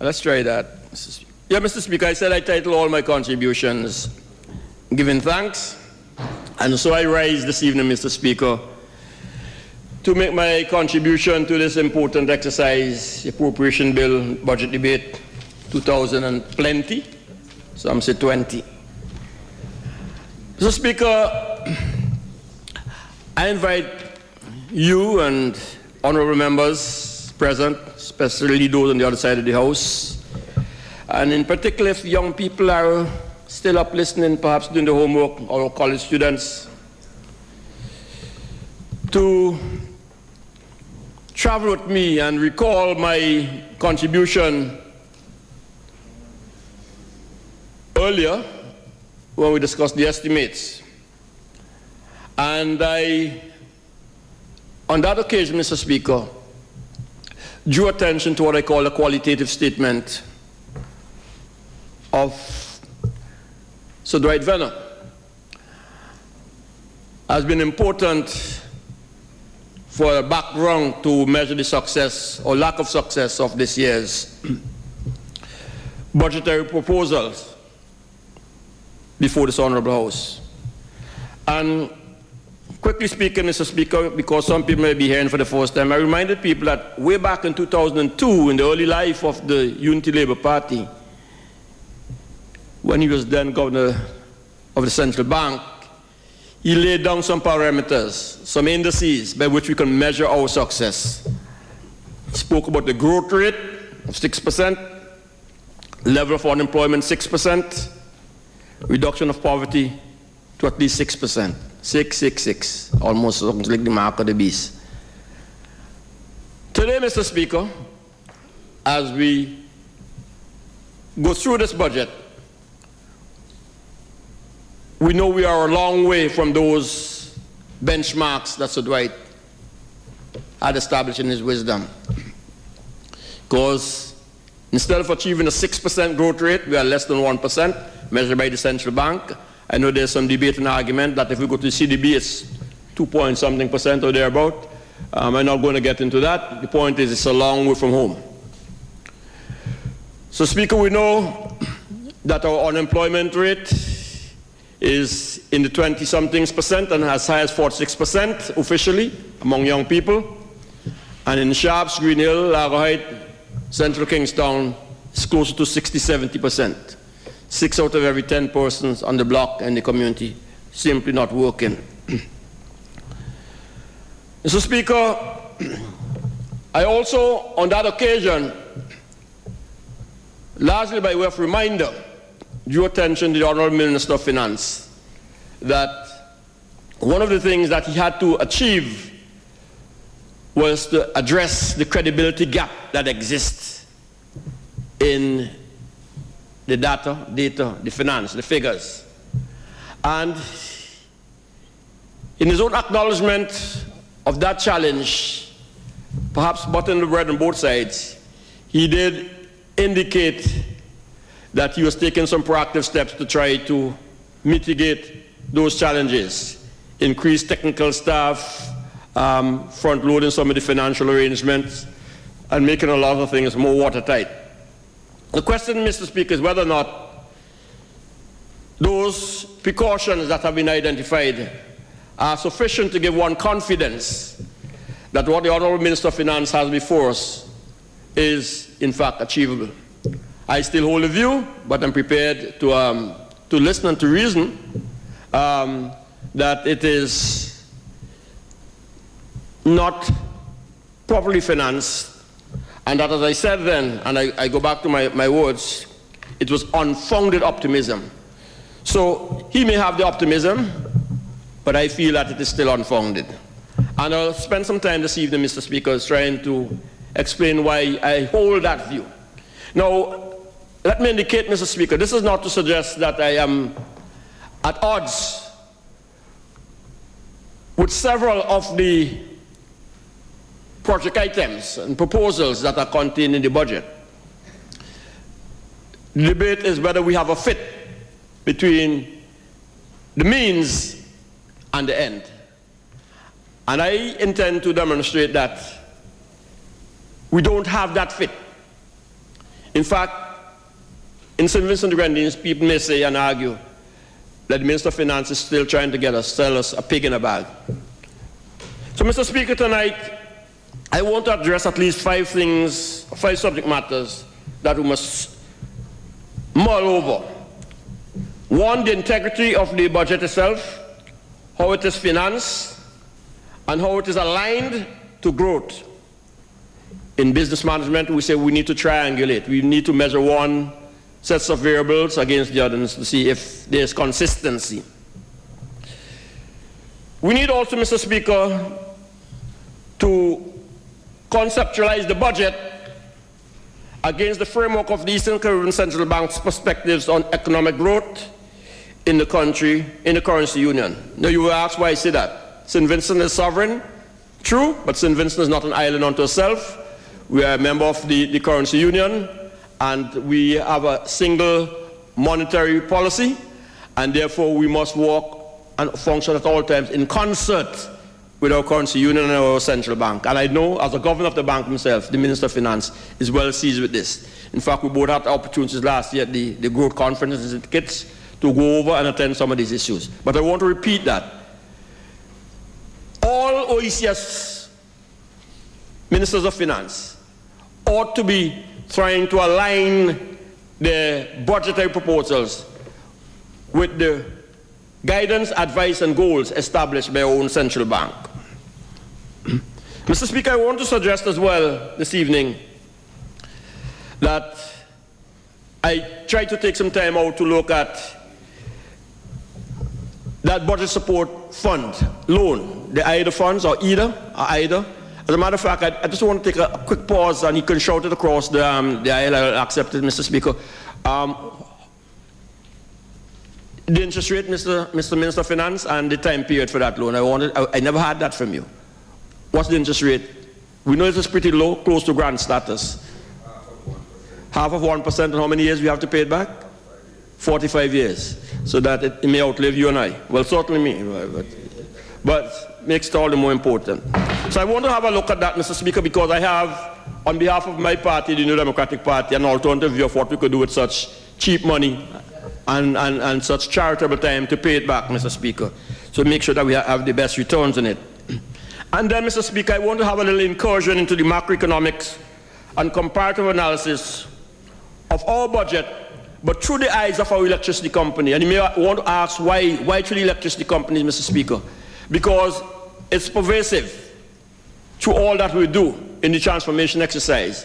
Let's try that. Yeah, Mr. Speaker, I said I title all my contributions giving thanks. And so I rise this evening, Mr. Speaker, to make my contribution to this important exercise, Appropriation Bill Budget Debate 2020. Some say 20. Mr. Speaker, I invite you and honourable members present, especially those on the other side of the House, and in particular if young people are still up listening, perhaps doing the homework, or college students, to travel with me and recall my contribution earlier when we discussed the estimates. And on that occasion, Mr. Speaker, drew attention to what I call a qualitative statement of Sir Dwight Venner. Has been important for a background to measure the success or lack of success of this year's budgetary proposals before this Honourable House. And quickly speaking, Mr. Speaker, because some people may be hearing for the first time, I reminded people that way back in 2002, in the early life of the Unity Labour Party, when he was then governor of the central bank, he laid down some parameters, some indices by which we can measure our success. He spoke about the growth rate of 6%, level of unemployment 6%, reduction of poverty to at least 6%. 666, almost looks like the mark of the beast. Today, Mr. Speaker, as we go through this budget, we know we are a long way from those benchmarks that Sir Dwight had established in his wisdom. Because instead of achieving a 6% growth rate, we are less than 1%, measured by the central bank. I know there's some debate and argument that if we go to the CDB, it's 2-point-something% or thereabout. I'm not going to get into that. The point is it's a long way from home. So, Speaker, we know that our unemployment rate is in the 20-somethings% and as high as 46% officially among young people. And in Sharps, Green Hill, Lago Heights, Central Kingstown, it's closer to 60-70%. 6 out of every 10 persons on the block and the community simply not working. Mr. Speaker, I also, on that occasion, largely by way of reminder, drew attention to the Honourable Minister of Finance that one of the things that he had to achieve was to address the credibility gap that exists in the data, the finance, the figures. And in his own acknowledgement of that challenge, perhaps buttoning the bread on both sides, he did indicate that he was taking some proactive steps to try to mitigate those challenges, increase technical staff, front-loading some of the financial arrangements, and making a lot of things more watertight. The question, Mr. Speaker, is whether or not those precautions that have been identified are sufficient to give one confidence that what the Honourable Minister of Finance has before us is, in fact, achievable. I still hold a view, but I'm prepared to listen and to reason that it is not properly financed, and that, as I said then, and I go back to my words, it was unfounded optimism. So he may have the optimism, but I feel that it is still unfounded. And I'll spend some time this evening, Mr. Speaker, trying to explain why I hold that view. Now, let me indicate, Mr. Speaker, this is not to suggest that I am at odds with several of the project items and proposals that are contained in the budget. The debate is whether we have a fit between the means and the end. And I intend to demonstrate that we don't have that fit. In fact, in St. Vincent the Grenadines, people may say and argue that the Minister of Finance is still trying to sell us a pig in a bag. So, Mr. Speaker, tonight, I want to address at least 5 subject matters that we must mull over. 1, the integrity of the budget itself, how it is financed, and how it is aligned to growth. In business management, we say we need to triangulate. We need to measure one sets of variables against the others to see if there's consistency. We need also, Mr. Speaker, to conceptualize the budget against the framework of the Eastern Caribbean Central Bank's perspectives on economic growth in the country, in the currency union. Now you will ask why I say that. St. Vincent is sovereign, true, but St. Vincent is not an island unto itself. We are a member of the currency union, and we have a single monetary policy, and therefore we must work and function at all times in concert with our currency union and our central bank. And I know, as a governor of the bank himself, the Minister of Finance is well seized with this. In fact, we both had opportunities last year at the growth conferences in Kitts to go over and attend some of these issues. But I want to repeat that. All OECS ministers of finance ought to be trying to align their budgetary proposals with the guidance, advice, and goals established by our own central bank. Mr. Speaker, I want to suggest as well this evening that I try to take some time out to look at that budget support fund, loan, the either funds or either. As a matter of fact, I just want to take a quick pause, and you can shout it across the aisle. I'll accept it, Mr. Speaker. The interest rate, Mr. Minister of Finance, and the time period for that loan. I never had that from you. What's the interest rate? We know it is pretty low, close to grant status. Half of 1%, and how many years we have to pay it back? 45 years. So that it may outlive you and I. Well, certainly me. But makes it all the more important. So I want to have a look at that, Mr. Speaker, because I have, on behalf of my party, the New Democratic Party, an alternative view of what we could do with such cheap money and such charitable time to pay it back, Mr. Speaker. So make sure that we have the best returns on it. And then, Mr. Speaker, I want to have a little incursion into the macroeconomics and comparative analysis of our budget, but through the eyes of our electricity company. And you may want to ask why through the electricity companies, Mr. Speaker? Because it's pervasive through all that we do in the transformation exercise.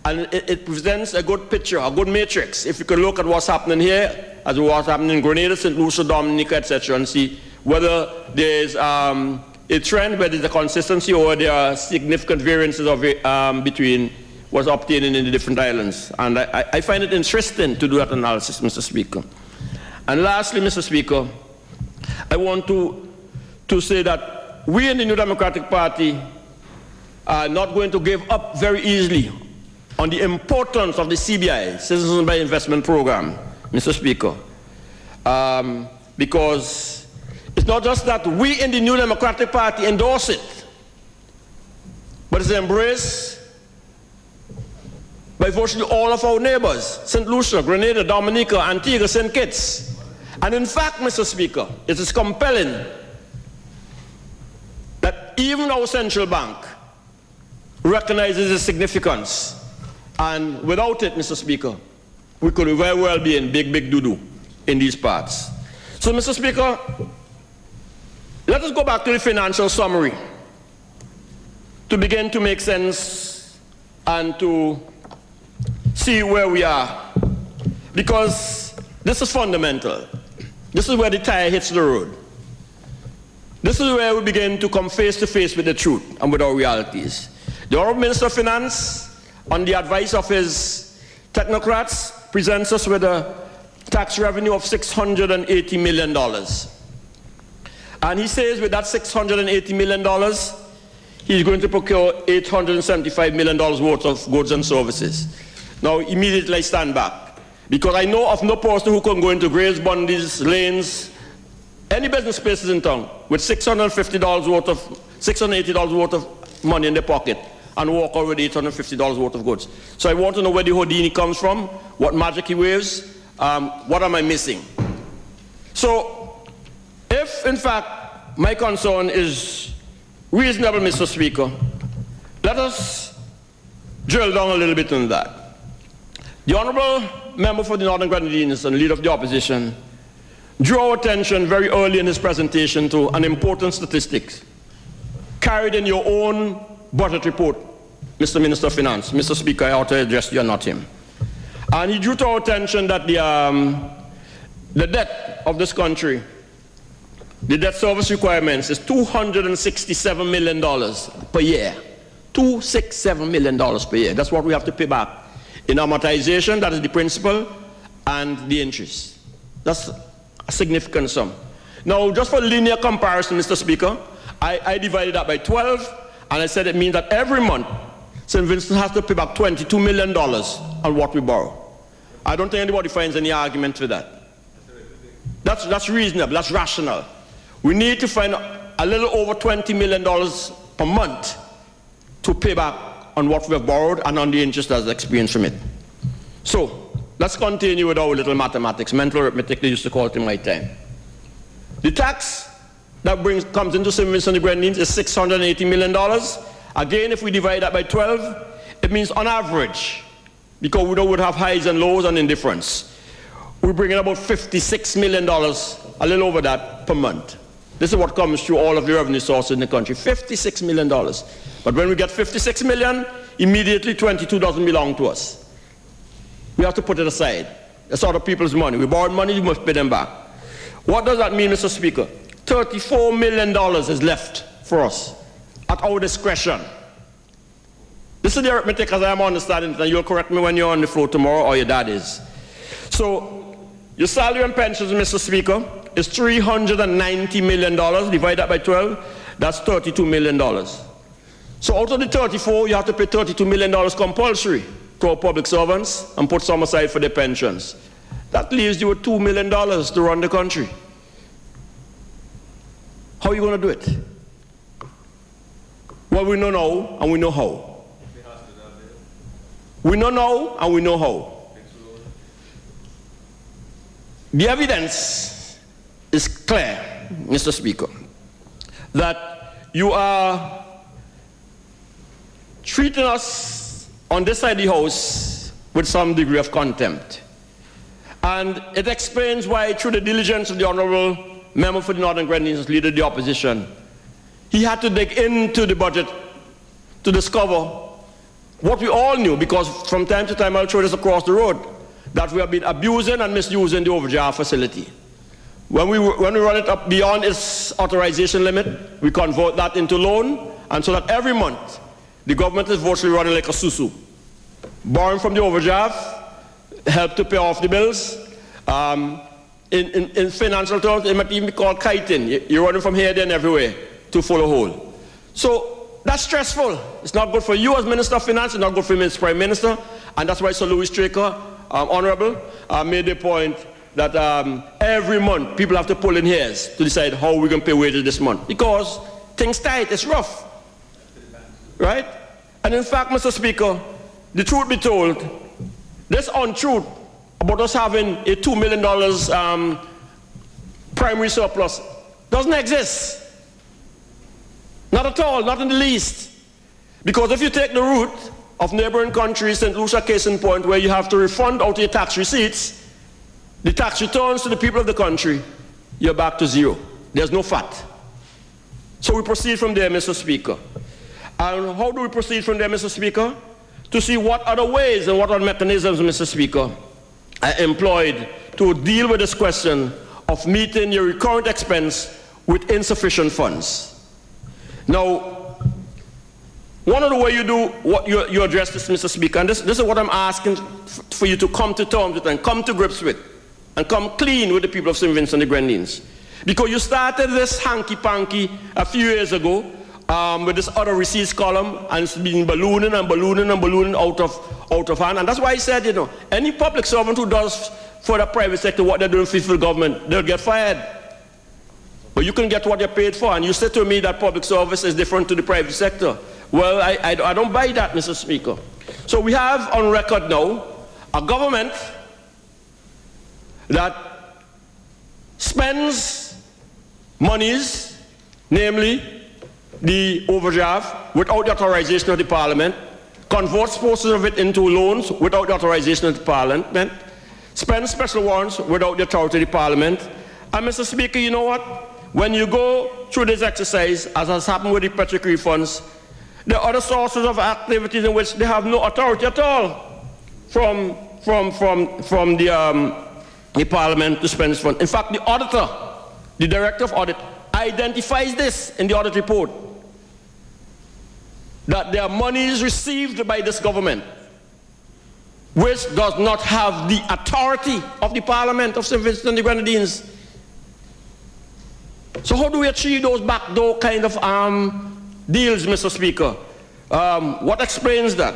And it presents a good picture, a good matrix. If you can look at what's happening here, as what's happening in Grenada, St. Lucia, Dominica, etc., and see whether there's a trend, whether there's a consistency, or there are significant variances between what's obtained in the different islands. And I find it interesting to do that analysis, Mr. Speaker. And lastly, Mr. Speaker, I want to say that we in the New Democratic Party are not going to give up very easily on the importance of the CBI, Citizens by Investment Program, Mr. Speaker. Because it's not just that we in the New Democratic Party endorse it, but it's embraced by virtually all of our neighbors, St. Lucia, Grenada, Dominica, Antigua, St. Kitts. And in fact, Mr. Speaker, it is compelling that even our central bank recognizes its significance. And without it, Mr. Speaker, we could very well be in big doo-doo in these parts. So, Mr. Speaker, let us go back to the financial summary to begin to make sense and to see where we are. Because this is fundamental. This is where the tire hits the road. This is where we begin to come face to face with the truth and with our realities. The Honourable Minister of Finance, on the advice of his technocrats, presents us with a tax revenue of $680 million. And he says with that $680 million, he's going to procure $875 million worth of goods and services. Now, immediately I stand back, because I know of no person who can go into Grays, Bundy's, Lanes, any business spaces in town with $680 worth of money in their pocket and walk out with $850 worth of goods. So I want to know where the Houdini comes from, what magic he weaves, what am I missing? So if, in fact, my concern is reasonable, Mr. Speaker, let us drill down a little bit on that. The Honourable Member for the Northern Grenadines and Leader of the Opposition drew our attention very early in his presentation to an important statistic carried in your own budget report, Mr. Minister of Finance. Mr. Speaker, I ought to address you and not him. And he drew to our attention that the debt of this country, the debt service requirements, is $267 million per year. $267 million per year. That's what we have to pay back in amortization, that is the principal, and the interest. That's a significant sum. Now, just for linear comparison, Mr. Speaker, I divided that by 12, and I said it means that every month, St. Vincent has to pay back $22 million on what we borrow. I don't think anybody finds any argument for that. That's reasonable, that's rational. We need to find a little over $20 million per month to pay back on what we have borrowed and on the interest that's experienced from it. So, let's continue with our little mathematics, mental arithmetic they used to call it in my time. The tax that comes into St. Vincent and the Grenadines is $680 million. Again, if we divide that by 12, it means on average, because we know we'd have highs and lows and indifference, we bring in about $56 million, a little over that, per month. This is what comes through all of the revenue sources in the country, $56 million. But when we get $56 million, immediately 22 doesn't belong to us. We have to put it aside. That's other people's money. We borrowed money, we must pay them back. What does that mean, Mr. Speaker? $34 million is left for us at our discretion. This is the arithmetic as I am understanding it, and you'll correct me when you're on the floor tomorrow, or your dad is. So, your salary and pensions, Mr. Speaker, is $390 million. Divide that by 12, that's $32 million. So out of the 34, you have to pay $32 million compulsory to our public servants and put some aside for their pensions. That leaves you with $2 million to run the country. How are you going to do it? Well, we know now and we know how. We know now and we know how. The evidence is clear, Mr. Speaker, that you are treating us on this side of the House with some degree of contempt. And it explains why, through the diligence of the Honourable Member for the Northern Grenadines, Leader of the Opposition, he had to dig into the budget to discover what we all knew, because from time to time I'll throw this across the road, that we have been abusing and misusing the overdraft facility. When we run it up beyond its authorization limit, we convert that into loan, and so that every month the government is virtually running like a susu, borrowing from the overdraft, help to pay off the bills. In financial terms, it might even be called kiting. You're running from here, there, and everywhere to fill a hole. So that's stressful. It's not good for you as Minister of Finance, it's not good for me as Prime Minister, and that's why Sir Louis Straker, Honourable, made the point that every month people have to pull in hairs to decide how we're going to pay wages this month, because things tight, it's rough, right? And in fact, Mr. Speaker, the truth be told, this untruth about us having a $2 million primary surplus doesn't exist. Not at all, not in the least. Because if you take the route of neighboring countries, St. Lucia case in point, where you have to refund out your tax receipts, the tax returns to the people of the country, you're back to zero. There's no fat. So we proceed from there, Mr. Speaker. And how do we proceed from there, Mr. Speaker? To see what other ways and what other mechanisms, Mr. Speaker, are employed to deal with this question of meeting your recurrent expense with insufficient funds. Now, one of the ways you do what you address this, Mr. Speaker, and this is what I'm asking for you to come to terms with and come to grips with, and come clean with the people of St. Vincent and the Grenadines. Because you started this hanky-panky a few years ago with this other receipts column, and it's been ballooning and ballooning and ballooning out of hand. And that's why I said, you know, any public servant who does for the private sector what they're doing for the government, they'll get fired. But you can get what you're paid for, and you said to me that public service is different to the private sector. Well, I don't buy that, Mr. Speaker. So we have on record now a government that spends monies, namely the overdraft, without the authorization of the Parliament, converts portions of it into loans without the authorization of the Parliament, spends special warrants without the authority of the Parliament. And Mr. Speaker, you know what? When you go through this exercise, as has happened with the petric refunds, there are other sources of activities in which they have no authority at all from the Parliament to spend this fund. In fact, the auditor, the Director of Audit, identifies this in the audit report, that there are monies received by this government which does not have the authority of the Parliament of St. Vincent and the Grenadines. So how do we achieve those backdoor kind of deals, Mr. Speaker? What explains that?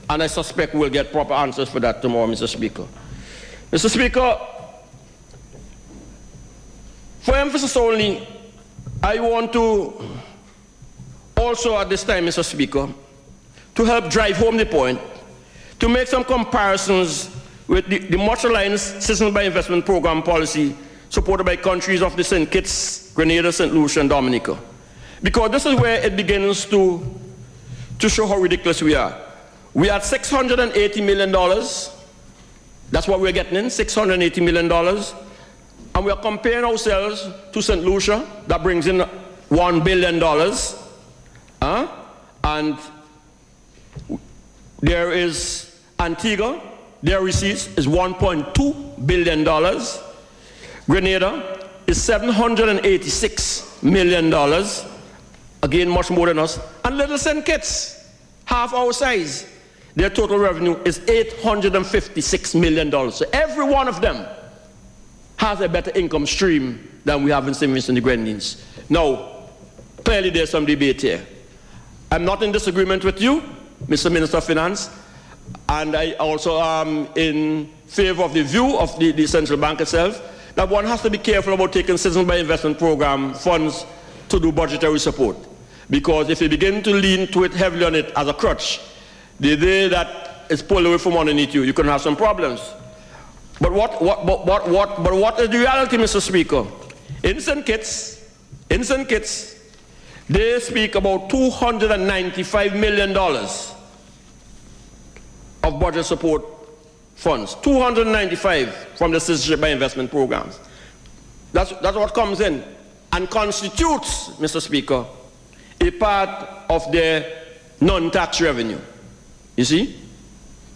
And I suspect we'll get proper answers for that tomorrow, Mr. Speaker. Mr. Speaker, for emphasis only, I want to also at this time, Mr. Speaker, to help drive home the point, to make some comparisons with the much aligned Citizens by Investment Program policy supported by countries of the St. Kitts, Grenada, St. Lucia, and Dominica. Because this is where it begins to show how ridiculous we are. We are at $680 million. That's what we're getting in, $680 million. And we are comparing ourselves to St. Lucia, that brings in $1 billion. And there is Antigua, their receipts is $1.2 billion. Grenada is $786 million. Again, much more than us. And Little St. Kitts, half our size, their total revenue is $856 million. So every one of them has a better income stream than we have in St. Vincent and the Grenadines. Now, clearly there's some debate here. I'm not in disagreement with you, Mr. Minister of Finance, and I also am in favor of the view of the central bank itself, that one has to be careful about taking Citizens by Investment Program funds to do budgetary support. Because if you begin to lean to it heavily on it as a crutch, the day that it's pulled away from underneath you, you can have some problems. But what is the reality, Mr. Speaker? In St. Kitts, they speak about $295 million of budget support funds. 295 from the Citizenship by Investment Programs. That's what comes in and constitutes, Mr. Speaker, a part of their non-tax revenue. You see?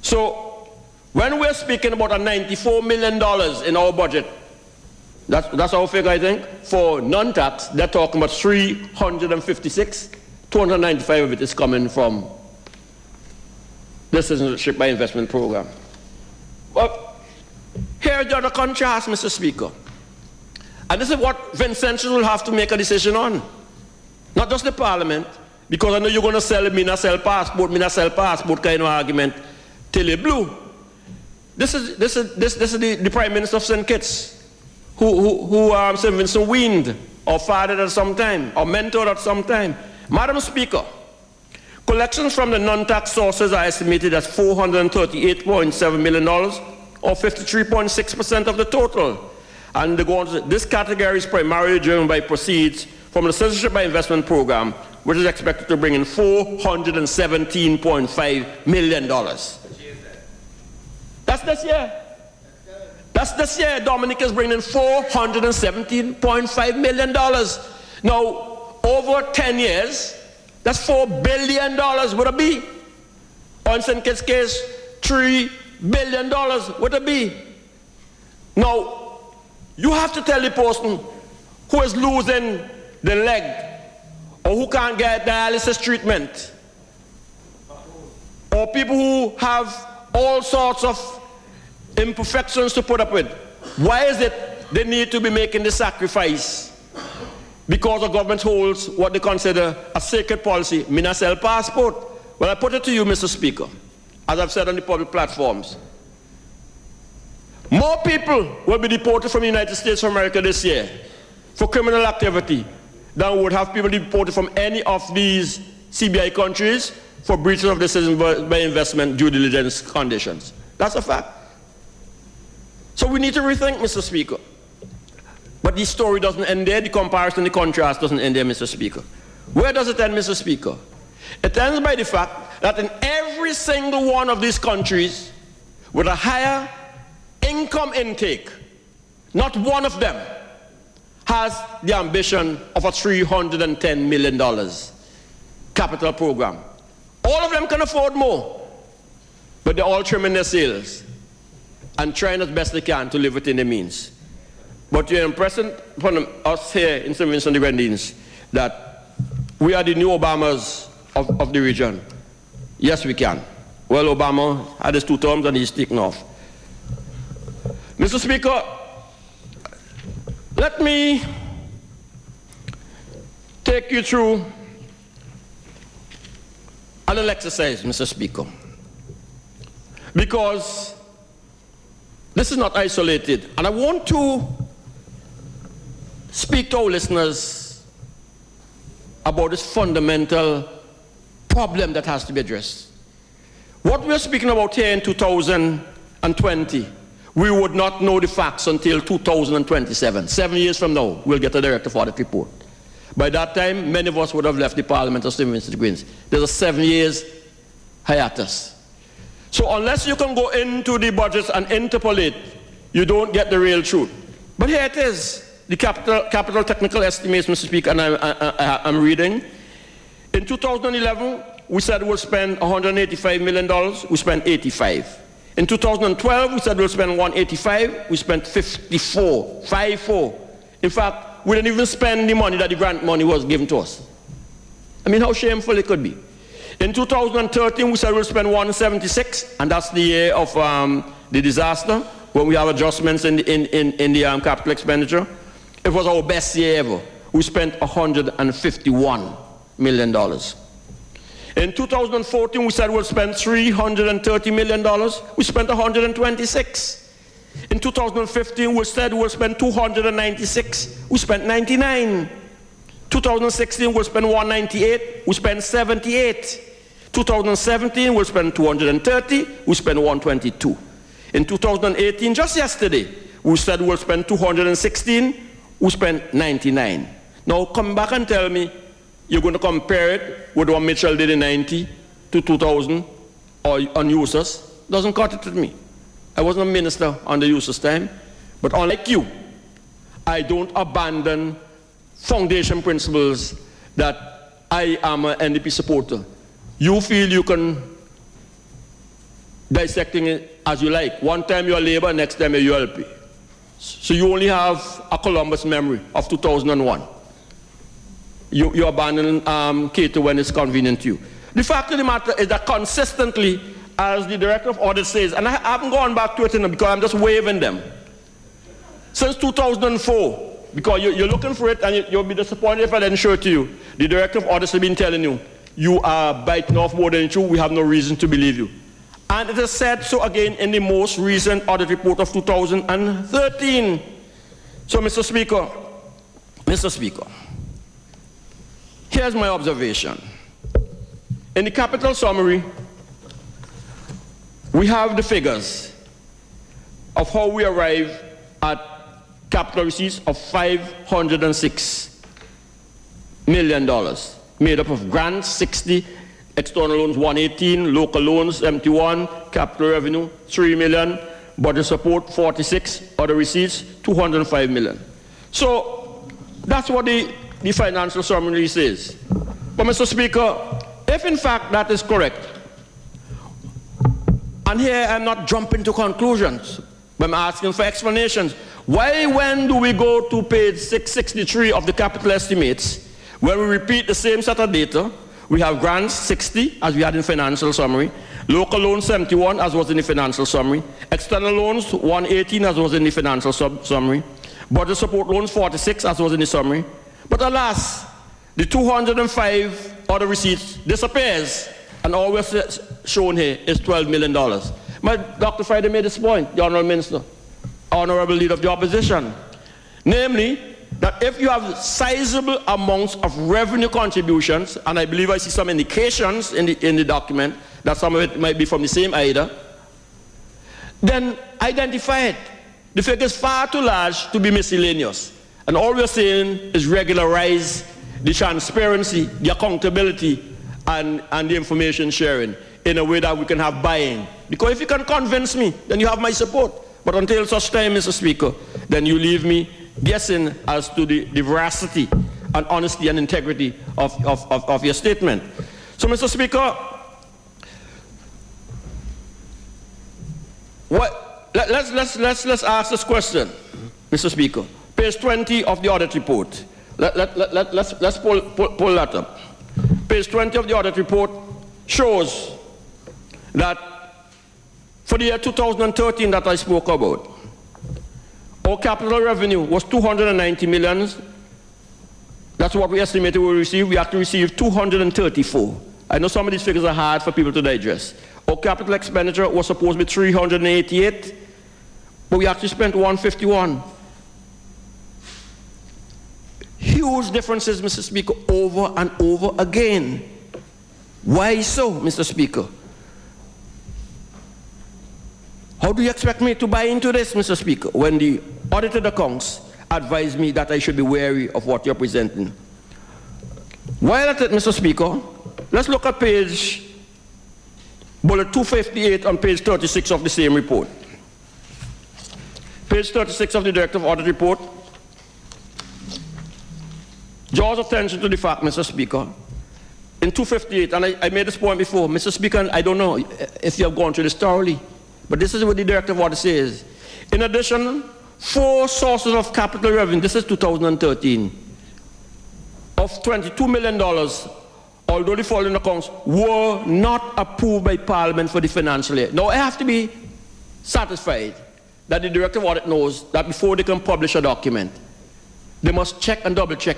So, when we're speaking about a $94 million in our budget, that's our figure, I think, for non-tax, they're talking about 356, 295 of it is coming from the Citizenship by Investment Program. Well, here's the other contrast, Mr. Speaker. And this is what Vincentians will have to make a decision on. Not just the Parliament, because I know you're going to sell me not sell passport kind of argument till you're blue. This is the Prime Minister of St. Kitts, who St. Vincent weaned or fathered at some time, or mentored at some time. Madam Speaker, collections from the non-tax sources are estimated as $438.7 million, or 53.6% of the total. And this category is primarily driven by proceeds from the Citizenship by Investment Program, which is expected to bring in $417.5 million. That's this year. That's this year. Dominica is bringing in $417.5 million. Now, over 10 years, that's $4 billion would it be? Or in St. Kitts' case, $3 billion would it be? Now, you have to tell the person who is losing the leg or who can't get dialysis treatment or people who have all sorts of imperfections to put up with. Why is it they need to be making the sacrifice? Because the government holds what they consider a sacred policy, me not sell passport. Well, I put it to you, Mr. Speaker, as I've said on the public platforms. More people will be deported from the United States of America this year for criminal activity than would have people deported from any of these CBI countries for breaches of decision by investment due diligence conditions. That's a fact. So we need to rethink, Mr. Speaker. But the story doesn't end there. The comparison, the contrast doesn't end there, Mr. Speaker. Where does it end, Mr. Speaker? It ends by the fact that in every single one of these countries with a higher income intake, not one of them has the ambition of a $310 million capital program. All of them can afford more, but they're all trimming their sails and trying as best they can to live within their means. But you're impressing upon us here in St. Vincent and the Grenadines that we are the new Obamas of the region. Yes, we can. Well, Obama had his 2 terms and he's taken off. Mr. Speaker, let me take you through a little exercise, Mr. Speaker, because this is not isolated, and I want to speak to our listeners about this fundamental problem that has to be addressed. What we're speaking about here in 2020, we would not know the facts until 2027. 7 years from now, we'll get a directive audit report. By that time, many of us would have left the Parliament of St. Vincent and the Grenadines. There's a 7 years hiatus. So unless you can go into the budgets and interpolate, you don't get the real truth. But here it is, the capital technical estimates, Mr. Speaker, and I'm reading. In 2011, we said we'll spend $185 million, we spent 85. In 2012, we said we'll spend 185, we spent 54. In fact, we didn't even spend the money that the grant money was given to us. I mean, how shameful it could be. In 2013, we said we'll spend 176, and that's the year of the disaster, when we have adjustments in the capital expenditure. It was our best year ever. We spent $151 million. In 2014, we said we'll spend $330 million. We spent 126. In 2015, we said we'll spend 296. We spent 99. 2016, we'll spend 198. We spent 78. 2017, we'll spend 230. We spent 122. In 2018, just yesterday, we said we'll spend 216. We spent 99. Now come back and tell me you're going to compare it with what Mitchell did in 90 to 2000 or on USAS. Doesn't cut it with me. I wasn't a minister on the USAS time, but unlike you, I don't abandon foundation principles that I am an NDP supporter. You feel you can dissecting it as you like. One time you're Labour, next time you're ULP. So you only have a Columbus memory of 2001. You abandon Cato when it's convenient to you. The fact of the matter is that consistently, as the Director of Audit says, and I haven't gone back to it because I'm just waving them. Since 2004, because you're looking for it and you'll be disappointed if I didn't show it to you. The Director of Audit has been telling you, you are biting off more than you chew, we have no reason to believe you. And it is said so again in the most recent audit report of 2013. So, Mr. Speaker, here's my observation. In the capital summary, we have the figures of how we arrive at capital receipts of $506 million, made up of grants, 60, external loans, 118, local loans, 71, capital revenue, 3 million, budget support, 46, other receipts, 205 million. So that's what the financial summary says. But Mr. Speaker, if in fact that is correct, and here I'm not jumping to conclusions, but I'm asking for explanations. Why, when do we go to page 663 of the capital estimates, when we repeat the same set of data, we have grants 60, as we had in financial summary, local loans 71, as was in the financial summary, external loans 118, as was in the financial summary, budget support loans 46, as was in the summary. But alas, the 205 other receipts disappears, and all we're shown here is $12 million. Dr. Friday made this point, the Honourable Minister, Honourable Leader of the Opposition. Namely, that if you have sizable amounts of revenue contributions, and I believe I see some indications in the document that some of it might be from the same IDA, then identify it. The figure is far too large to be miscellaneous. And all we're saying is regularize the transparency, the accountability, and the information sharing in a way that we can have buy-in. Because if you can convince me, then you have my support. But until such time, Mr. Speaker, then you leave me guessing as to the veracity and honesty and integrity of your statement. So, Mr. Speaker, let's ask this question, Mr. Speaker. Page 20 of the audit report. Let's pull that up. Page 20 of the audit report shows that for the year 2013 that I spoke about, our capital revenue was 290 million. That's what we estimated we would receive. We actually received 234. I know some of these figures are hard for people to digest. Our capital expenditure was supposed to be 388, but we actually spent 151. Huge differences, Mr. Speaker, over and over again. Why so, Mr. Speaker? How do you expect me to buy into this, Mr. Speaker, when the audited accounts advise me that I should be wary of what you're presenting? While at it, Mr. Speaker, let's look at bullet 258 on page 36 of the same report. Page 36 of the Director of Audit Report draws attention to the fact, Mr. Speaker, in 258, and I made this point before, Mr. Speaker, and I don't know if you have gone through this thoroughly, but this is what the Director of Audit says. In addition, 4 sources of capital revenue, this is 2013, of $22 million, although the following accounts were not approved by Parliament for the financial year. Now, I have to be satisfied that the Director of Audit knows that before they can publish a document, they must check and double check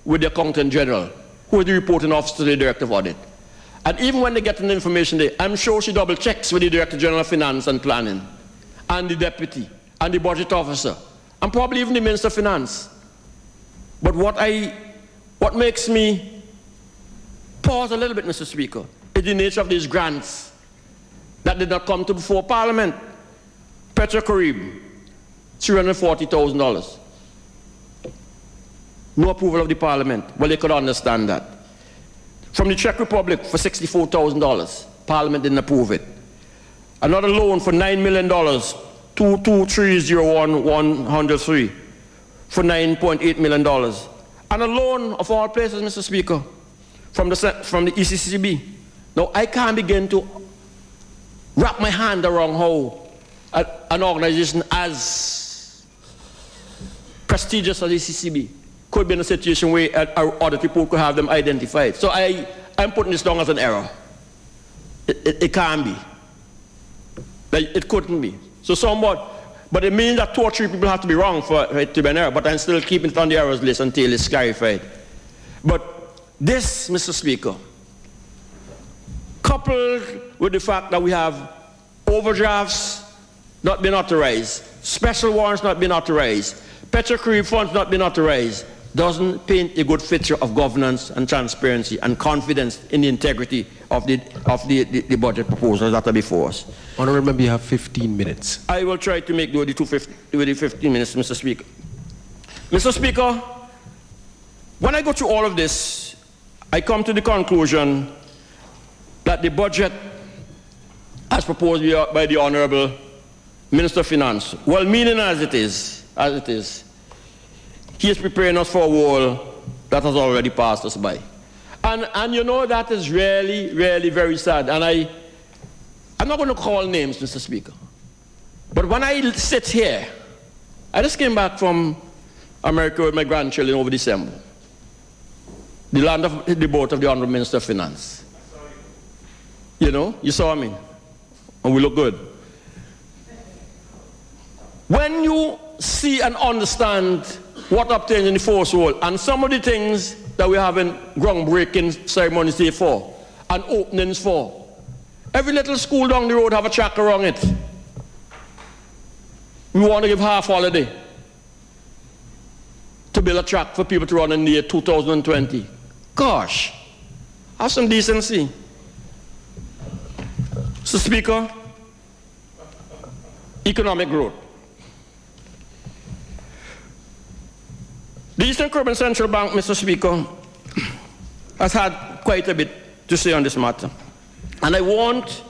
with the Accountant General, who is the reporting officer to the Director of Audit. And even when they get the information there, I'm sure she double checks with the Director General of Finance and Planning, and the Deputy, and the Budget Officer, and probably even the Minister of Finance. But what makes me pause a little bit, Mr. Speaker, is the nature of these grants that did not come to before Parliament. Petra Carib, $340,000. No approval of the Parliament. Well, they could understand that. From the Czech Republic for $64,000. Parliament didn't approve it. Another loan for $9 million, 22301-103, for $9.8 million. And a loan of all places, Mr. Speaker, from the ECCB. Now, I can't begin to wrap my hand around how an organization as prestigious as the ECCB could be in a situation where our audit report could have them identified. So I'm putting this down as an error. It can't be. It couldn't be. So somewhat, but it means that 2 or 3 people have to be wrong for it to be an error, but I'm still keeping it on the errors list until it's clarified. But this, Mr. Speaker, coupled with the fact that we have overdrafts not being authorized, special warrants not being authorized, Petra Carib funds not being authorized, doesn't paint a good picture of governance and transparency and confidence in the integrity of the budget proposals that are before us. Honourable Member, you have 15 minutes. I will try to make the 15 minutes, Mr. Speaker. Mr. Speaker, when I go through all of this, I come to the conclusion that the budget as proposed by the Honourable Minister of Finance, well-meaning as it is, he is preparing us for a war that has already passed us by. And you know, that is really, really very sad. And I'm not going to call names, Mr. Speaker. But when I sit here, I just came back from America with my grandchildren over December. The land of the boat of the Honourable Minister of Finance. You know, you saw me. And we look good. When you see and understand what obtains in the force world, and some of the things that we're having groundbreaking ceremonies here for, and openings for, every little school down the road have a track around it. We want to give half holiday to to build a track for people to run in the year 2020. Gosh, have some decency. Mr. Speaker, economic growth. The Eastern Caribbean Central Bank, Mr. Speaker, has had quite a bit to say on this matter. And I want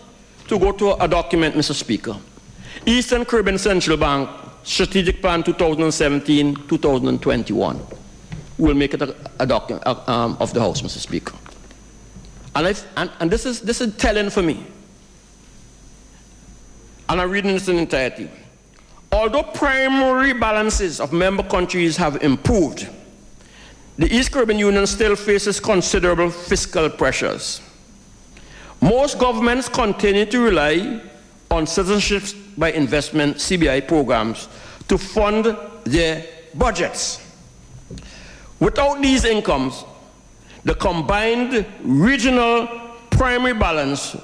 to go to a document, Mr. Speaker. Eastern Caribbean Central Bank Strategic Plan 2017-2021. We'll make it a document of the House, Mr. Speaker. And this is telling for me. And I'm reading this in entirety. Although primary balances of member countries have improved, the East Caribbean Union still faces considerable fiscal pressures. Most governments continue to rely on citizenship by investment CBI programs to fund their budgets. Without these incomes, the combined regional primary balance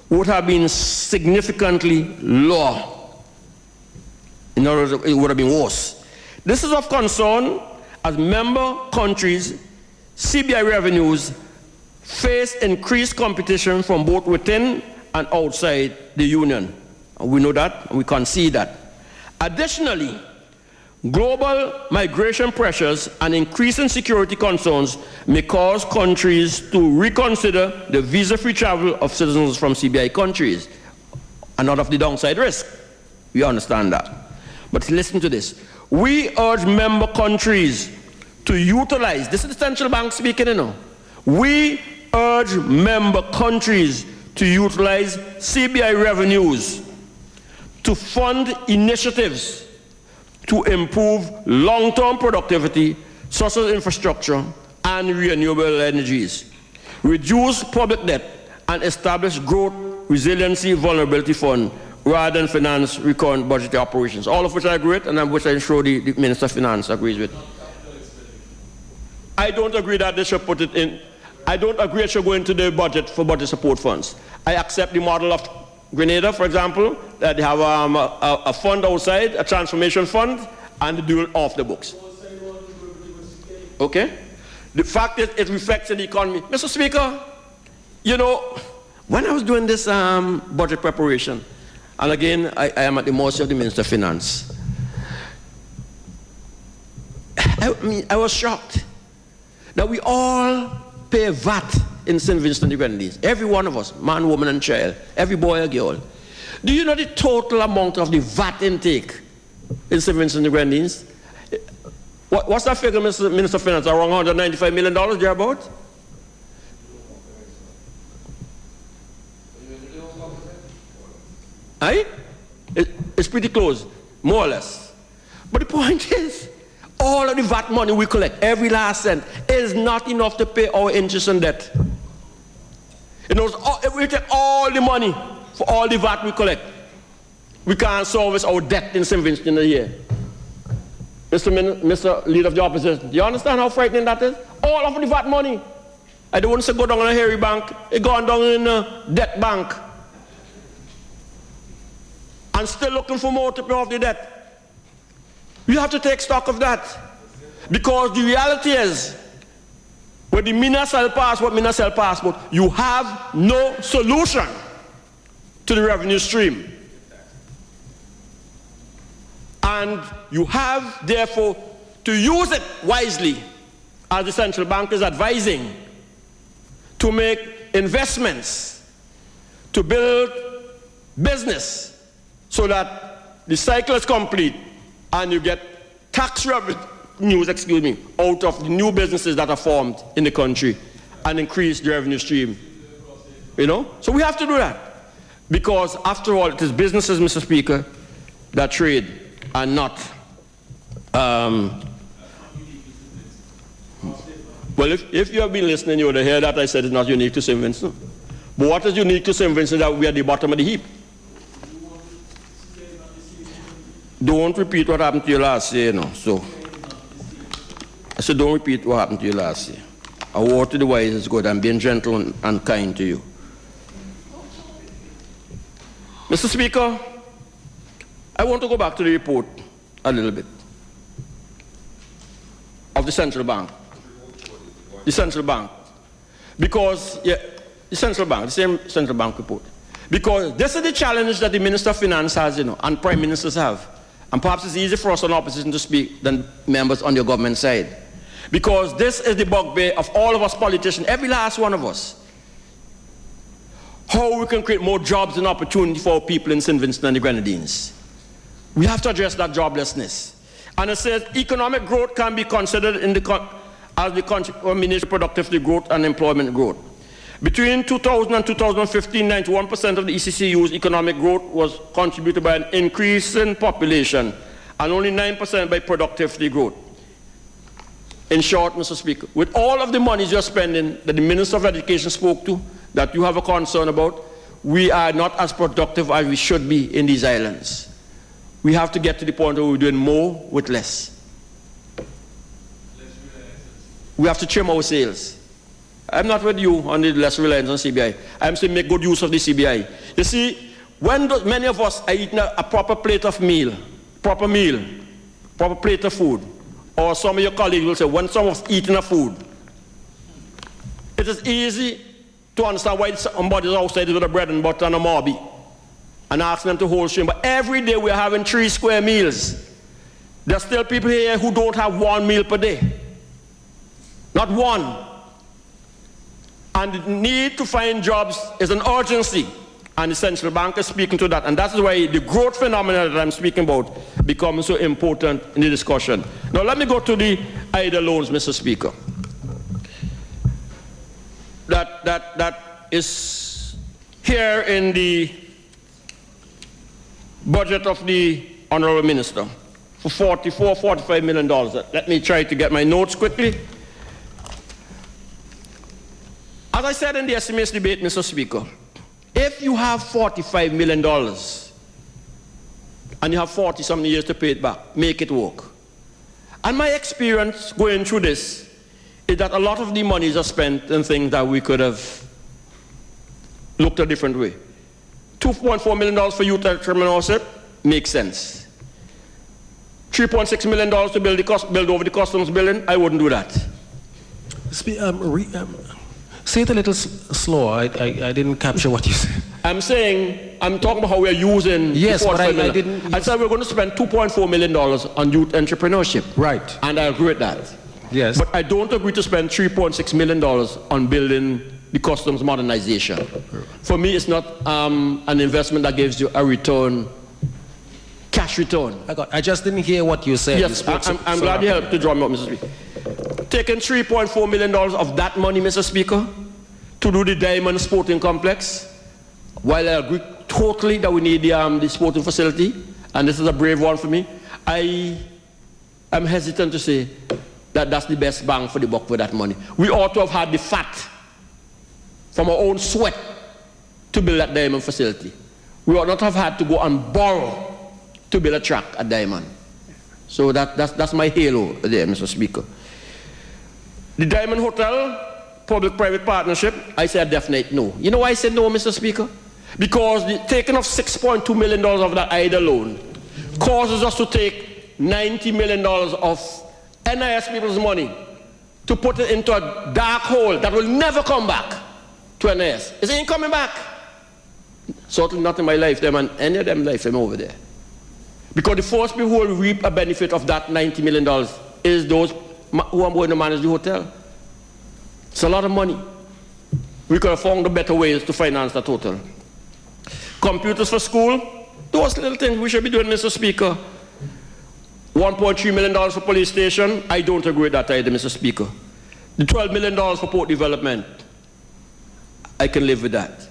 would have been significantly lower. In other words, it would have been worse. This is of concern as member countries' CBI revenues face increased competition from both within and outside the Union. And we know that, and we can see that. Additionally, global migration pressures and increasing security concerns may cause countries to reconsider the visa-free travel of citizens from CBI countries. Another of the downside risk. We understand that. But listen to this. We urge member countries to utilize, this is the central bank speaking, you know. We urge member countries to utilize CBI revenues to fund initiatives to improve long-term productivity, such as infrastructure and renewable energies, reduce public debt, and establish growth, resiliency, vulnerability fund, rather than finance recurrent budgetary operations. All of which I agree with, and which I'm sure the Minister of Finance agrees with. I don't agree that they should put it in. I don't agree it should go into the budget for budget support funds. I accept the model of Grenada, for example, that they have a fund outside, a transformation fund, and they do it off the books. Okay? The fact is, it reflects in the economy. Mr. Speaker, you know, when I was doing this budget preparation, and again, I am at the mercy of the Minister of Finance, I was shocked that we all pay VAT in St. Vincent and the Grenadines. Every one of us, man, woman, and child, every boy or girl. Do you know the total amount of the VAT intake in St. Vincent and the Grenadines? What's that figure, Mr. Minister of Finance? Around $195 million, thereabout? Aye? It's pretty close, more or less. But the point is, all of the VAT money we collect, every last cent, is not enough to pay our interest and debt. You know, if we take all the money for all the VAT we collect, we can't service our debt in St. Vincent in a year. Mr. Leader of the Opposition, do you understand how frightening that is? All of the VAT money. I don't want to go down in a hairy bank, it gone down in a debt bank. And still looking for more to pay off the debt. You have to take stock of that. Because the reality is, when the Mina sell passport, you have no solution to the revenue stream. And you have, therefore, to use it wisely, as the central bank is advising, to make investments, to build business, so that the cycle is complete and you get tax revenues, out of the new businesses that are formed in the country and increase the revenue stream. You know? So we have to do that. Because after all, it is businesses, Mr. Speaker, that trade and not well, if you have been listening, you would have heard that I said it's not unique to St. Vincent. But what is unique to St. Vincent is that we are at the bottom of the heap. Don't repeat what happened to you last year, you know. So I said, don't repeat what happened to you last year. A word to the wise is good. I'm being gentle and kind to you. Mr. Speaker, I want to go back to the report a little bit. the central bank. The central bank. Because, yeah, the central bank, the same central bank report. Because this is the challenge that the Minister of Finance has, and Prime Ministers have. And perhaps it's easier for us on opposition to speak than members on your government side. Because this is the bugbear of all of us politicians, every last one of us. How we can create more jobs and opportunity for our people in St. Vincent and the Grenadines. We have to address that joblessness. And it says economic growth can be considered as the combination of productivity growth and employment growth. Between 2000 and 2015, 91% of the ECCU's economic growth was contributed by an increase in population and only 9% by productivity growth. In short, Mr. Speaker, with all of the monies you're spending that the Minister of Education spoke to, that you have a concern about, we are not as productive as we should be in these islands. We have to get to the point where we're doing more with less. We have to trim our sails. I'm not with you on the less reliance on CBI. I'm saying make good use of the CBI. You see, when many of us are eating a proper plate of meal, proper plate of food, or some of your colleagues will say, when someone's eating a food, it is easy to understand why somebody's outside with a bread and butter and a marby and asking them to hold stream. But every day we're having 3 square meals. There's still people here who don't have 1 meal per day. Not one. And the need to find jobs is an urgency. And the central bank is speaking to that. And that's why the growth phenomenon that I'm speaking about becomes so important in the discussion. Now let me go to the idle loans, Mr. Speaker. That is here in the budget of the Honourable Minister for $45 million. Let me try to get my notes quickly. As I said in the estimates debate, Mr. Speaker, if you have $45 million and you have 40-something years to pay it back, make it work. And my experience going through this is that a lot of the monies are spent in things that we could have looked a different way. $2.4 million for youth entrepreneurship makes sense. $3.6 million to build over the customs building, I wouldn't do that. Say it a little slower. I didn't capture what you said. I'm talking about how we're using. Yes, but I didn't. I said we're going to spend $2.4 million on youth entrepreneurship. Right. And I agree with that. Yes. But I don't agree to spend $3.6 million on building the customs modernization. For me, it's not an investment that gives you a return, cash return. I just didn't hear what you said. Yes, I'm glad you helped to draw me up, Mr. Speaker. Taking $3.4 million of that money, Mr. Speaker, to do the Diamond Sporting Complex, while I agree totally that we need the sporting facility, and this is a brave one for me, I am hesitant to say that that's the best bang for the buck for that money. We ought to have had the fat from our own sweat to build that Diamond facility. We ought not have had to go and borrow to build a track at Diamond. So that's my halo there, Mr. Speaker. The Diamond Hotel, public-private partnership, I said a definite no. You know why I said no, Mr. Speaker? Because the taking of $6.2 million of that idle loan causes us to take $90 million of NIS people's money to put it into a dark hole that will never come back to NIS. It ain't coming back. Certainly not in my lifetime and any of them lifetime over there. Because the first people who will reap a benefit of that $90 million is those who are going to manage the hotel. It's a lot of money. We could have found better ways to finance that hotel. Computers for school, those little things we should be doing, Mr. Speaker. $1.3 million for police station, I don't agree with that either, Mr. Speaker. The $12 million for port development, I can live with that.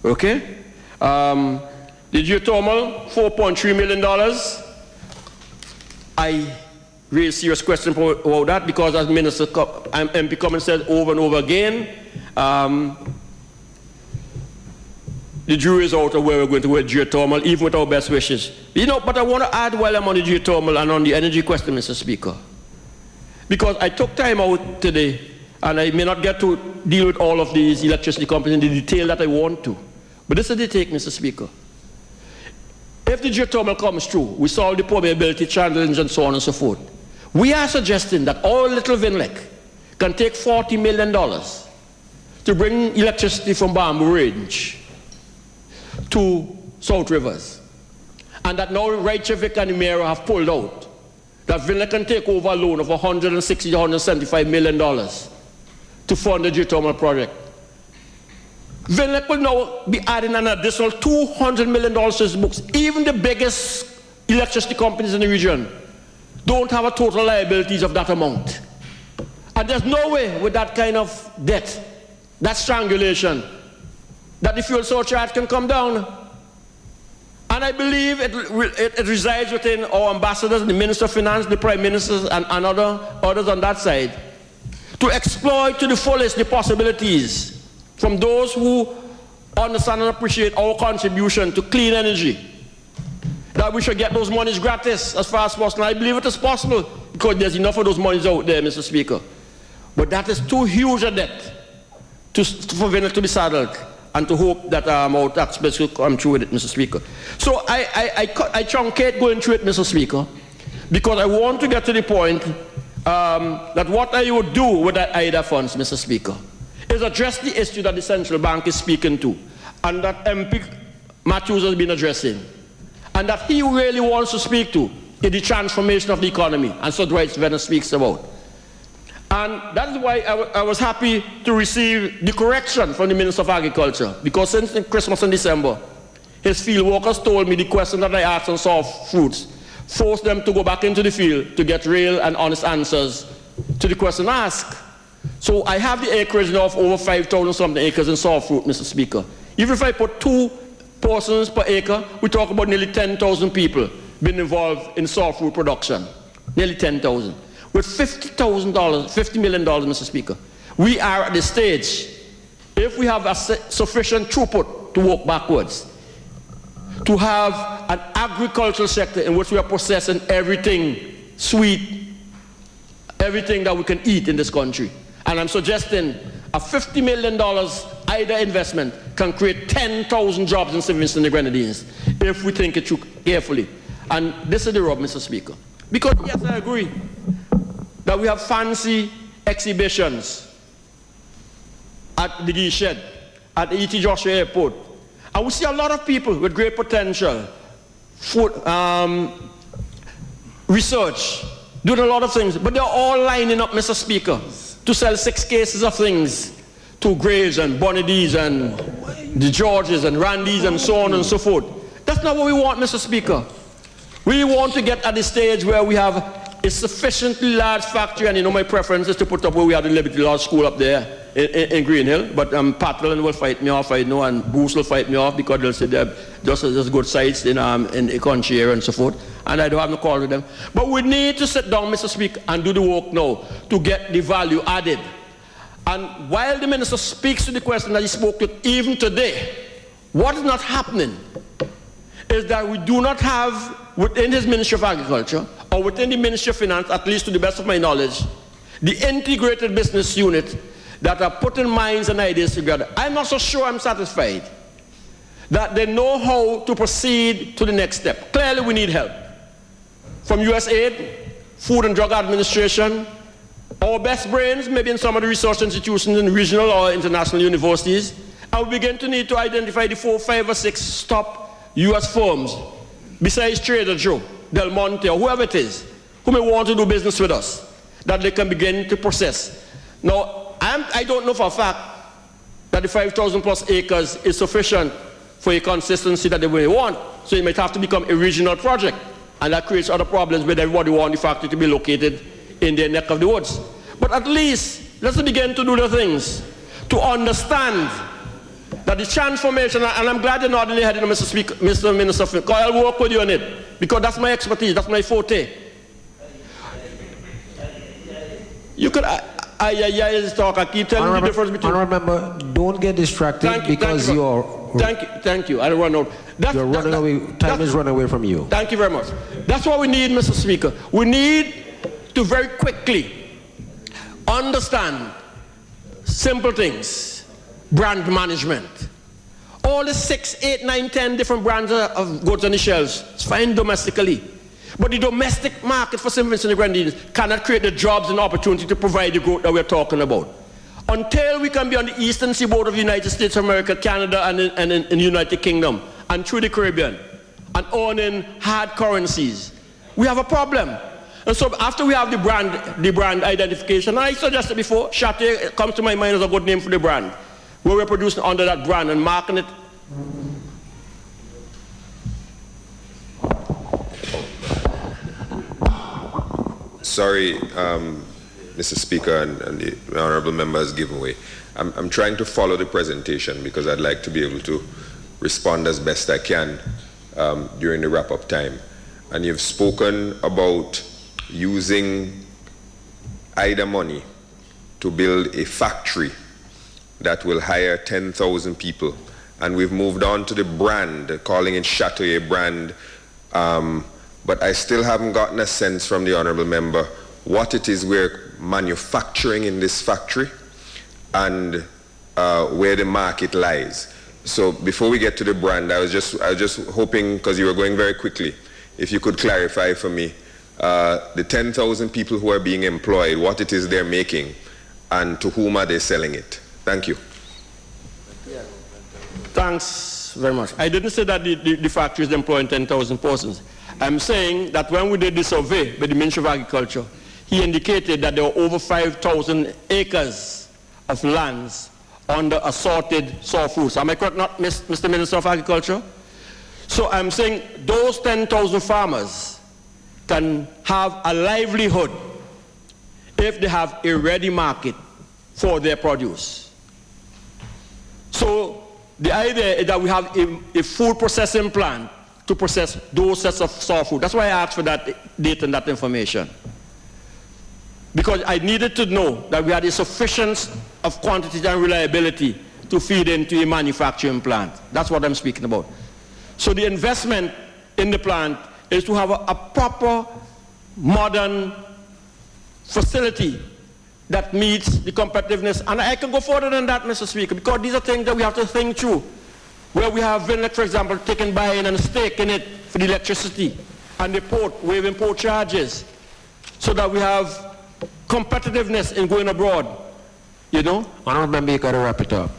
Okay? The geothermal, $4.3 million. I raise serious questions about that because as Minister MP Cummins said over and over again, the jury is out of where we're going to with geothermal, even with our best wishes. But I want to add while I'm on the geothermal and on the energy question, Mr. Speaker. Because I took time out today, and I may not get to deal with all of these electricity companies in the detail that I want to. But this is the take, Mr. Speaker. If the geothermal comes through, we solve the permeability challenges and so on and so forth. We are suggesting that all Little Vinlek can take $40 million to bring electricity from Bamboo Range to South Rivers. And that now Reykjavik and Emera have pulled out. That Vinlek can take over a loan of $160 to $175 million to fund the geothermal project. Vinlek will now be adding an additional $200 million to its books. Even the biggest electricity companies in the region don't have a total liabilities of that amount. And there's no way with that kind of debt, that strangulation, that the fuel surcharge can come down. And I believe it resides within our ambassadors, the Minister of Finance, the Prime Ministers, and others on that side, to exploit to the fullest the possibilities from those who understand and appreciate our contribution to clean energy, that we should get those monies gratis as far as possible. I believe it is possible because there's enough of those monies out there, Mr. Speaker. But that is too huge a debt for Vinlek to be saddled and to hope that our taxpayers will come through with it, Mr. Speaker. So I truncate going through it, Mr. Speaker, because I want to get to the point that what I would do with that IDA funds, Mr. Speaker, is address the issue that the central bank is speaking to and that MP Matthews has been addressing, and that he really wants to speak to is the transformation of the economy, and so Dwight Venner speaks about. And that is why I was happy to receive the correction from the Minister of Agriculture, because since Christmas and December, his field workers told me the question that I asked on soft fruits forced them to go back into the field to get real and honest answers to the question asked. So I have the acreage now of over 5,000 something acres in soft fruit, Mr. Speaker. Even if I put 2 persons per acre, we talk about nearly 10,000 people being involved in soft fruit production. Nearly 10,000. With $50 million, Mr. Speaker. We are at the stage, if we have a sufficient throughput to walk backwards, to have an agricultural sector in which we are processing everything sweet, everything that we can eat in this country. And I'm suggesting a $50 million IDA investment can create 10,000 jobs in St. Vincent and the Grenadines, if we think it through carefully. And this is the rub, Mr. Speaker. Because, yes, I agree that we have fancy exhibitions at the Gee Shed, at the E.T. Joshua Airport. And we see a lot of people with great potential, research, doing a lot of things, but they're all lining up, Mr. Speaker, to sell 6 cases of things to Graves and Bonadies and the Georges and Randys and so on and so forth. That's not what we want, Mr. Speaker. We want to get at the stage where we have a sufficiently large factory, and you know my preference is to put up where we have the Liberty Law School up there in Green Hill, but Patlin will fight me off, I know, and Bruce will fight me off because they'll say they're just as good sites in the country here and so forth, and I don't have no call with them. But we need to sit down, Mr. Speaker, and do the work now to get the value added. And while the Minister speaks to the question that he spoke to even today, what is not happening is that we do not have within his Ministry of Agriculture or within the Ministry of Finance, at least to the best of my knowledge, the integrated business unit that are putting minds and ideas together. I'm not so sure I'm satisfied that they know how to proceed to the next step. Clearly we need help from USAID, Food and Drug Administration, our best brains, maybe in some of the research institutions in regional or international universities, and we begin to need to identify the 4, 5, or 6 top US firms, besides Trader Joe, Del Monte, or whoever it is, who may want to do business with us, that they can begin to process. Now, I don't know for a fact that the 5,000 plus acres is sufficient for a consistency that they may want, so it might have to become a regional project, and that creates other problems with everybody wanting the factory to be located in their neck of the woods. But at least, let's begin to do the things, to understand that the transformation, and I'm glad you're not only heading, Mr. Speaker, Mr. Minister, because I'll work with you on it, because that's my expertise, that's my forte. You could, is talk, I keep telling you the difference between... Honourable Member, don't get distracted because you're... Thank you, I don't run out. You're running away, time is running away from you. Thank you very much. That's what we need, Mr. Speaker. We need to very quickly understand simple things. Brand management. All the 6, 8, 9, 10 different brands of goods on the shelves, it's fine domestically. But the domestic market for St. Vincent and the Grenadines cannot create the jobs and opportunity to provide the growth that we're talking about. Until we can be on the eastern seaboard of the United States of America, Canada, and in the United Kingdom, and through the Caribbean, and owning hard currencies, we have a problem. And so after we have the brand identification, and I suggested before, Chate comes to my mind as a good name for the brand, where we're producing under that brand and marking it. Sorry, Mr. Speaker and the honourable members given way. I'm trying to follow the presentation because I'd like to be able to respond as best I can during the wrap-up time. And you've spoken about using IDA money to build a factory that will hire 10,000 people. And we've moved on to the brand, calling it Chateau brand. But I still haven't gotten a sense from the honourable member what it is we're manufacturing in this factory and where the market lies. So before we get to the brand, I was just hoping, because you were going very quickly, if you could clarify for me the 10,000 people who are being employed, what it is they're making, and to whom are they selling it? Thank you. Yeah. Thanks very much. I didn't say that the factory is employing 10,000 persons. I'm saying that when we did the survey by the Ministry of Agriculture, he indicated that there were over 5,000 acres of lands under assorted soft fruits. Am I correct, not Mr. Minister of Agriculture? So I'm saying those 10,000 farmers can have a livelihood if they have a ready market for their produce. So the idea is that we have a food processing plant to process those sets of soft food. That's why I asked for that data and that information. Because I needed to know that we had a sufficiency of quantity and reliability to feed into a manufacturing plant. That's what I'm speaking about. So the investment in the plant is to have a proper, modern facility that meets the competitiveness. And I can go further than that, Mr. Speaker, because these are things that we have to think through. Where we have Vinlet, for example, taken buy-in and a stake in it for the electricity, and the port, waiving port charges, so that we have competitiveness in going abroad, you know? Honourable member, you got to wrap it up.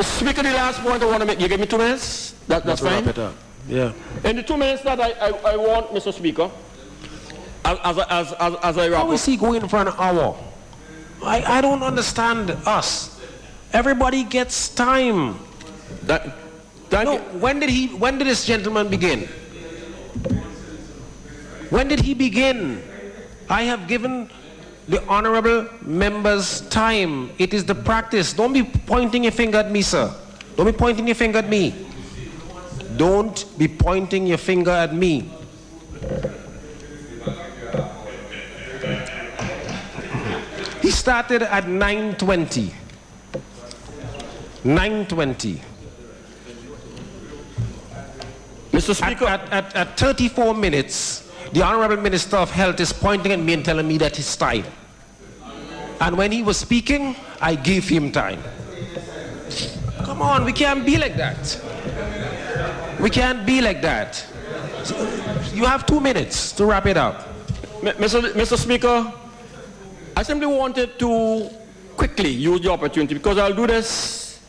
Speaker, the last point I want to make, you give me 2 minutes? That's fine? Wrap it up. Yeah. In the 2 minutes that I want, Mr. Speaker, as I wrap up. How is he going for an hour? I don't understand us. Everybody gets time. When did this gentleman begin? When did he begin? I have given the honourable members time. It is the practice. Don't be pointing your finger at me, sir. Don't be pointing your finger at me. Don't be pointing your finger at me. He started at 9:20. 9:20. Mr. Speaker. At 34 minutes, the Honourable Minister of Health is pointing at me and telling me that it's time. And when he was speaking, I gave him time. Come on, we can't be like that. We can't be like that. You have 2 minutes to wrap it up. Mr. Speaker, I simply wanted to quickly use the opportunity, because I'll do this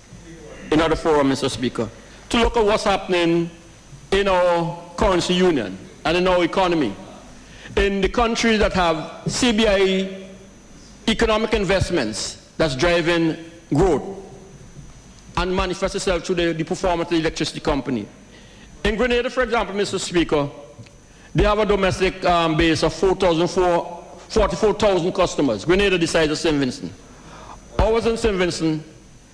in other forum, Mr. Speaker, to look at what's happening in our currency union and in our economy. In the countries that have CBI economic investments that's driving growth and manifests itself through the performance of the electricity company. In Grenada, for example, Mr. Speaker, they have a domestic base of 44,000 customers. Grenada the size of St. Vincent. Ours in St. Vincent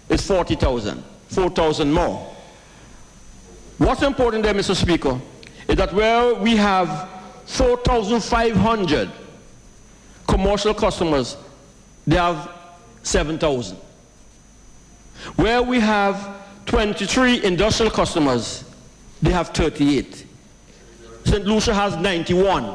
is 40,000, 4,000 more. What's important there, Mr. Speaker, is that where we have 4,500 commercial customers, they have 7,000. Where we have 23 industrial customers, they have 38. St. Lucia has 91.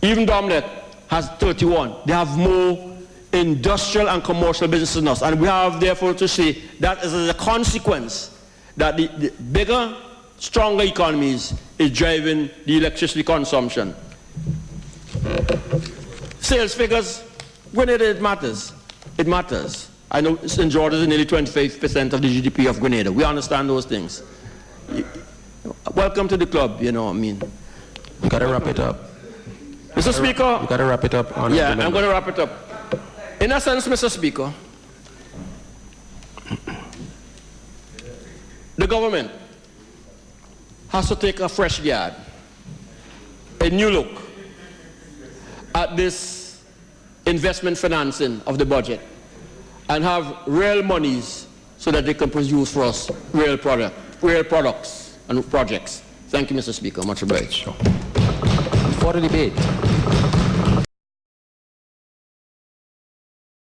Even Domlet has 31. They have more industrial and commercial businesses than us. And we have therefore to say that as a consequence that the bigger stronger economies is driving the electricity consumption. Sales figures, Grenada, it matters. It matters. I know St. George is nearly 25% of the GDP of Grenada. We understand those things. Welcome to the club, you know what I mean. You got to wrap it up. Mr. Speaker. You got to wrap it up. Yeah, I'm going to wrap it up. In a sense, Mr. Speaker, the government has to take a fresh yard, a new look at this investment financing of the budget and have real monies so that they can produce for us real products and projects. Thank you, Mr. Speaker. Much obliged. For the debate.